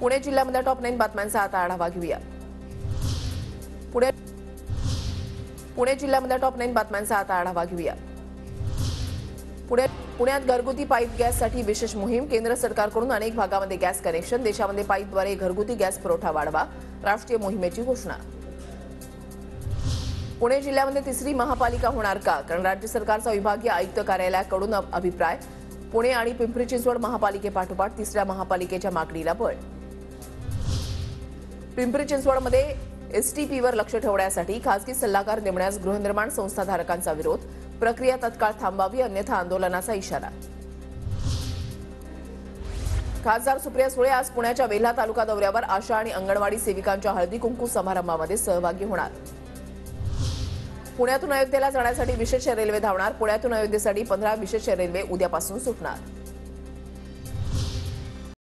पुणे जिल्ह्यामध्ये टॉप 9 बातम्यांचा आता आढावा घेऊया। पुणे जिल्ह्यामध्ये टॉप 9 बातम्यांचा आता आढावा घेऊया। पुण्यात घरगुती पाईप गॅससाठी विशेष मोहीम। केंद्र सरकारकडून अनेक भागामध्ये गॅस कनेक्शन। देशामध्ये पाईपद्वारे घरगुती गॅस पुरवठा वाढवा, राष्ट्रीय मोहिमेची घोषणा। पुणे जिल्ह्यामध्ये तिसरी महापालिका होणार का? कारण राज्य सरकारचा विभागीय आयुक्त कार्यालयाकडून अभिप्राय। पुणे आणि पिंपरी चिंचवड महापालिकेपाठोपाठ तिसऱ्या महापालिकेच्या मागणीला बळ। पिंपरी चिंचवडमध्ये एसटीपीवर लक्ष ठेवण्यासाठी खासगी सल्लागार नेमण्यास गृहनिर्माण संस्थाधारकांचा विरोध। प्रक्रिया तत्काळ थांबावी, अन्यथा आंदोलनाचा इशारा। खासदार सुप्रिया सुळे आज पुण्याच्या वेल्हा तालुका दौऱ्यावर। आशा आणि अंगणवाडी सेविकांच्या हळदी कुंकू समारंभामध्ये सहभागी होणार। पुण्यातून अयोध्येला जाण्यासाठी विशेष रेल्वे धावणार। पुण्यातून अयोध्येसाठी 15 विशेष रेल्वे उद्यापासून सुटणार।